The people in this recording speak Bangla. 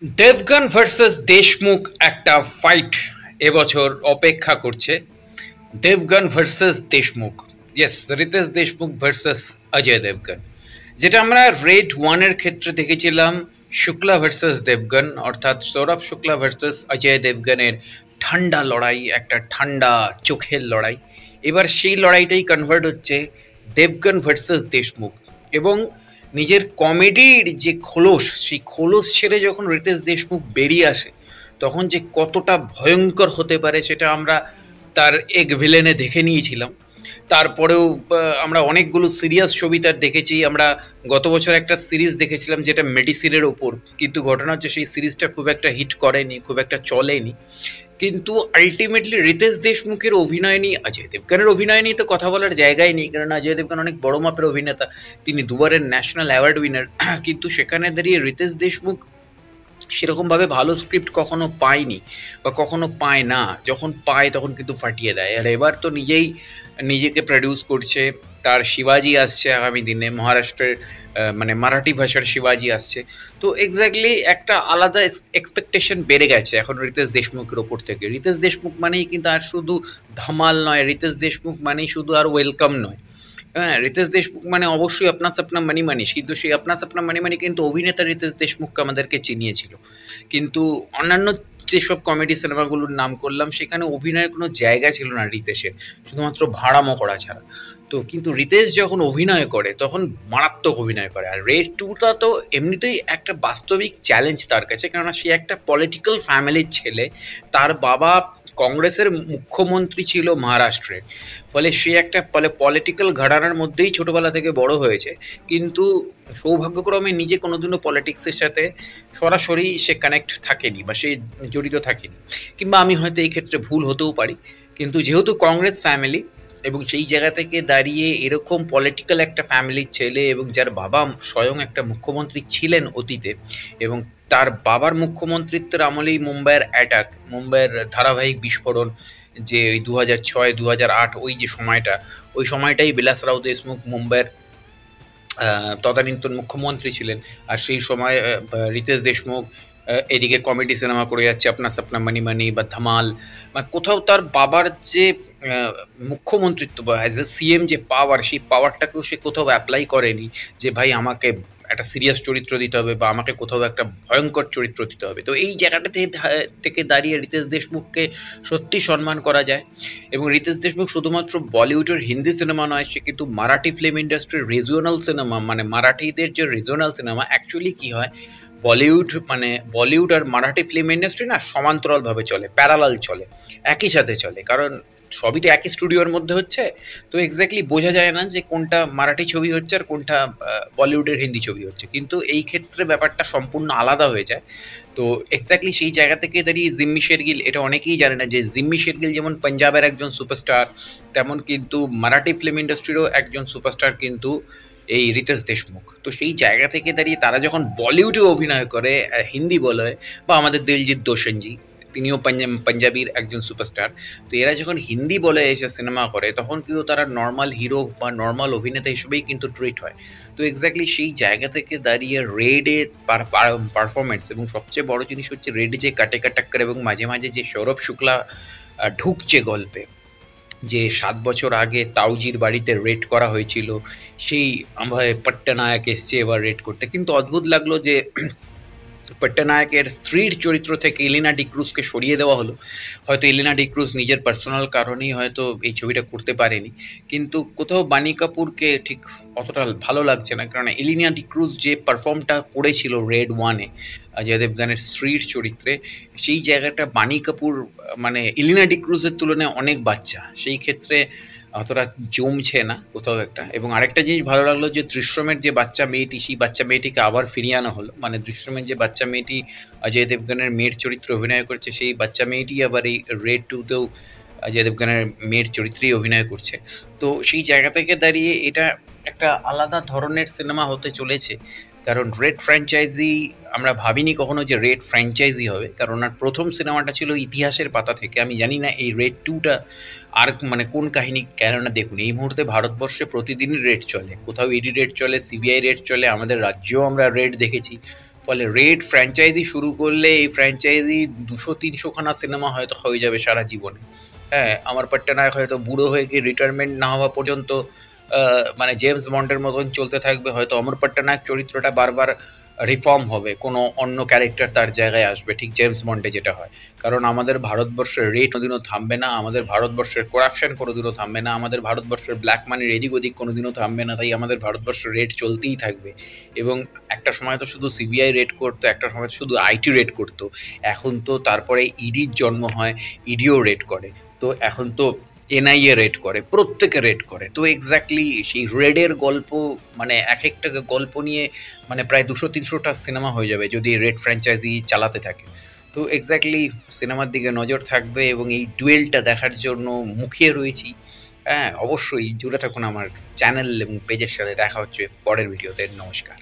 দেবগন ভার্সেস দেশমুখ একটা ফাইট এবছর অপেক্ষা করছে। Devgn versus Deshmukh, yes, Riteish Deshmukh versus Ajay Devgn. যেটা আমরা রেড ওয়ানের ক্ষেত্রে দেখেছিলাম শুক্লা ভার্সেস দেবগন, অর্থাৎ সৌরভ শুক্লা ভার্সেস অজয় দেবগনের ঠান্ডা লড়াই, একটা ঠান্ডা চোখের লড়াই। এবার সেই লড়াইটাই কনভার্ট হচ্ছে দেবগন ভার্সেস দেশমুখ। এবং নিজের কমেডির যে খোলস, সেই খোলস ছেড়ে যখন রিতেশ দেশমুখ বেরিয়ে আসে, তখন যে কতটা ভয়ঙ্কর হতে পারে সেটা আমরা তার এক ভিলেনে দেখে নিয়েছিলাম। তারপরেও আমরা অনেকগুলো সিরিয়াস ছবি তার দেখেছি। আমরা গত বছর একটা সিরিজ দেখেছিলাম যেটা মেডিসিনের ওপর, কিন্তু ঘটনা হচ্ছে সেই সিরিজটা খুব একটা হিট করেনি, খুব একটা চলেনি। কিন্তু আলটিমেটলি রিতেশ দেশমুখের অভিনয় নিয়ে, অজয় দেবগনের অভিনয় নিয়ে তো কথা বলার জায়গাই নেই, কারণ অজয় দেবগন অনেক বড় মাপের অভিনেতা, তিনি দুবারের ন্যাশনাল অ্যাওয়ার্ড উইনার। কিন্তু সেখানে দাঁড়িয়ে রিতেশ দেশমুখ সেরকমভাবে ভালো স্ক্রিপ্ট কখনো পায়নি বা কখনো পায় না। যখন পায় তখন কিন্তু ফাটিয়ে দেয়। আর এবার তো নিজেই নিজেকে প্রডিউস করছে, তার শিবাজি আসছে আগামী দিনে, মহারাষ্ট্রের মানে মারাঠি ভাষার শিবাজি আসছে। তো এক্স্যাক্টলি একটা আলাদা এক্সপেকটেশন বেড়ে গেছে এখন রিতেশ দেশমুখের ওপর থেকে। রিতেশ দেশমুখ মানেই কিন্তু আর শুধু ধামাল নয়, রিতেশ দেশমুখ মানেই শুধু আর ওয়েলকাম নয়। হ্যাঁ, রিতেশ দেশমুখ মানে অবশ্যই আপনা সপনা মানি মানিস, কিন্তু সেই আপনা সপনা মানি মানি কিন্তু অভিনেতা রিতেশ দেশমুখকে আমাদেরকে চিনিয়েছিল। কিন্তু অন্যান্য যেসব কমেডি সিনেমাগুলোর নাম করলাম সেখানে অভিনয়ের কোনো জায়গা ছিল না রিতেশের, শুধুমাত্র ভাড়ামো করা ছাড়া। তো কিন্তু রিতেশ যখন অভিনয় করে তখন মারাত্মক অভিনয় করে। আর রেড টুটা তো এমনিতেই একটা বাস্তবিক চ্যালেঞ্জ তার কাছে, কেননা সে একটা পলিটিক্যাল ফ্যামিলির ছেলে। তার বাবা কংগ্রেসের মুখ্যমন্ত্রী ছিল মহারাষ্ট্রে, ফলে সে একটা পলিটিক্যাল ঘরানার মধ্যেই ছোটবেলা থেকে বড় হয়েছে। কিন্তু সৌভাগ্যক্রমে নিজে কোনোদিনও পলিটিক্সের সাথে সরাসরি সে কানেক্ট থাকেনি বা সে জড়িত থাকেনি, কিংবা আমি হয়তো এই ক্ষেত্রে ভুল হতেও পারি। কিন্তু যেহেতু কংগ্রেস ফ্যামিলি এবং সেই জায়গা থেকে দাঁড়িয়ে এরকম পলিটিক্যাল একটা ফ্যামিলির ছেলে, এবং যার বাবা স্বয়ং একটা মুখ্যমন্ত্রী ছিলেন অতীতে, এবং তার বাবার মুখ্যমন্ত্রিত্বের আমলেই মুম্বাইয়ের অ্যাটাক, মুম্বাইয়ের ধারাবাহিক বিস্ফোরণ, যে ওই 2006 2008 ওই যে সময়টা, ওই সময়টাই বিলাস রাও দেশমুখ মুম্বাইয়ের তদানীন্তন মুখ্যমন্ত্রী ছিলেন। আর সেই সময় রিতেশ দেশমুখ এদিকে কমেডি সিনেমা করে যাচ্ছে, আপনা সপনা মানি মানি বা ধামাল। মানে কোথাও তার বাবার যে মুখ্যমন্ত্রিত্ব বা অ্যাজ এ সিএম যে পাওয়ার, সেই পাওয়ারটাকেও সে কোথাও অ্যাপ্লাই করেনি যে ভাই আমাকে একটা সিরিয়াস চরিত্র দিতে হবে বা আমাকে কোথাও একটা ভয়ঙ্কর চরিত্র দিতে হবে। তো এই জায়গাটা থেকে দাঁড়িয়ে রিতেশ দেশমুখকে সত্যি সম্মান করা যায়। এবং রিতেশ দেশমুখ শুধুমাত্র বলিউডের হিন্দি সিনেমা নয়, সে কিন্তু মারাঠি ফিল্ম ইন্ডাস্ট্রির রিজিওনাল সিনেমা, মানে মারাঠিদের যে রিজিওনাল সিনেমা, অ্যাকচুয়ালি কী হয়, বলিউড মানে বলিউড আর মারাঠি ফিল্ম ইন্ডাস্ট্রি না সমান্তরালভাবে চলে, প্যারালাল চলে, একই সাথে চলে, কারণ সবই তো একই স্টুডিওর মধ্যে হচ্ছে। তো এক্স্যাক্টলি বোঝা যায় না যে কোনটা মারাঠি ছবি হচ্ছে আর কোনটা বলিউডের হিন্দি ছবি হচ্ছে, কিন্তু এই ক্ষেত্রে ব্যাপারটা সম্পূর্ণ আলাদা হয়ে যায়। তো এক্স্যাক্টলি সেই জায়গা থেকে দাঁড়িয়ে জিম্মি শেরগিল, এটা অনেকেই জানে না যে জিম্মি শেরগিল যেমন পাঞ্জাবের একজন সুপারস্টার, তেমন কিন্তু মারাঠি ফিল্ম ইন্ডাস্ট্রিরও একজন সুপারস্টার কিন্তু এই রিতেশ দেশমুখ। তো সেই জায়গা থেকে দাঁড়িয়ে তারা যখন বলিউডে অভিনয় করে, হিন্দি বলে, বা আমাদের দিলজিৎ দোসাঞ্জি, তিনিও পাঞ্জাবির একজন সুপারস্টার। তো এরা যখন হিন্দি বলে এসে সিনেমা করে, তখন কিন্তু তারা নর্মাল হিরো বা নর্মাল অভিনেতা হিসেবেই কিন্তু ট্রিট হয়। তো এক্স্যাক্টলি সেই জায়গা থেকে দাঁড়িয়ে রেডে পারফরমেন্স, এবং সবচেয়ে বড় জিনিস হচ্ছে রেডে যে কাটে কাটাক্কর এবং মাঝে মাঝে যে সৌরভ শুক্লা ঢুকছে গল্পে, যে ৭ বছর আগে তাউজির বাড়িতে রেড করা হয়েছিল, সেই আমায় পট্টনায়ক এসছে এবার রেড করতে। কিন্তু অদ্ভুত লাগলো যে পট্টনায়কের স্ত্রীর চরিত্র থেকে এলিনা ডিক্রুজকে সরিয়ে দেওয়া হলো। হয়তো এলিনা ডিক্রুজ নিজের পার্সোনাল কারণেই হয়তো এই ছবিটা করতে পারেনি, কিন্তু কোথাও বানি কাপুরকে ঠিক অতটা ভালো লাগছে না, কারণ এলিনা ডিক্রুজ যে পারফর্মটা করেছিল রেড ওয়ানে অজয় দেবগানের স্ত্রীর চরিত্রে, সেই জায়গাটা বানি কাপুর মানে এলিনা ডিক্রুজের তুলনায় অনেক বাচ্চা, সেই ক্ষেত্রে অতটা জমছে না কোথাও একটা। এবং আরেকটা জিনিস ভালো লাগলো যে দৃশ্যমের যে বাচ্চা মেয়েটি, সেই বাচ্চা মেয়েটিকে আবার ফিরিয়ে আনা হলো। মানে দৃশ্যমের যে বাচ্চা মেয়েটি অজয় দেবগানের মেয়ের চরিত্রে অভিনয় করছে, সেই বাচ্চা মেয়েটি আবার এই রেড টুতেও অজয় দেবগানের মেয়ের চরিত্রেই অভিনয় করছে। তো সেই জায়গা থেকে দাঁড়িয়ে এটা একটা আলাদা ধরনের সিনেমা হতে চলেছে, কারণ রেড ফ্র্যাঞ্চাইজি আমরা ভাবিনি কখনো যে রেড ফ্র্যাঞ্চাইজি হবে, কারণ ওনার প্রথম সিনেমাটা ছিল ইতিহাসের পাতা থেকে। আমি জানি না এই রেড টুটা আর মানে কোন কাহিনী, কেননা দেখুন এই মুহূর্তে ভারতবর্ষে প্রতিদিনই রেড চলে, কোথাও ইডি রেড চলে, সিবিআই রেড চলে, আমাদের রাজ্যেও আমরা রেড দেখেছি। ফলে রেড ফ্র্যাঞ্চাইজি শুরু করলে এই ফ্র্যাঞ্চাইজি 200-300 খানা সিনেমা হয়তো হয়ে যাবে সারা জীবনে। হ্যাঁ, আমার পট্টনায়ক হয়তো বুড়ো হয়ে গিয়ে রিটায়ারমেন্ট না হওয়া পর্যন্ত মানে জেমস বন্ডের মতন চলতে থাকবে। হয়তো অমর পট্টনায়ক চরিত্রটা বারবার রিফর্ম হবে, কোনো অন্য ক্যারেক্টার তার জায়গায় আসবে, ঠিক জেমস বন্ডে যেটা হয়। কারণ আমাদের ভারতবর্ষের রেট কোনোদিনও থামবে না, আমাদের ভারতবর্ষের করাপশন কোনোদিনও থামবে না, আমাদের ভারতবর্ষের ব্ল্যাক মানির এদিক ওদিক কোনোদিনও থামবে না। তাই আমাদের ভারতবর্ষের রেট চলতেই থাকবে। এবং একটা সময় তো শুধু সিবিআই রেড করতো, একটা সময় শুধু আইটি রেড করতো, এখন তো তারপরে ইডির জন্ম হয়, ইডিও রেড করে। তো এখন তো এনআইএ রেড করে, প্রত্যেকে রেড করে। তো এক্স্যাক্টলি সেই রেডের গল্প, মানে এক একটা গল্প নিয়ে মানে প্রায় 200-300টা সিনেমা হয়ে যাবে যদি রেড ফ্র্যাঞ্চাইজি চালাতে থাকে। তো এক্স্যাক্টলি সিনেমার দিকে নজর থাকবে এবং এই ডুয়েলটা দেখার জন্য মুখিয়ে রয়েছি। হ্যাঁ, অবশ্যই জুড়ে থাকুন আমার চ্যানেল এবং পেজের সাথে। দেখা হচ্ছে পরের ভিডিওতে। নমস্কার।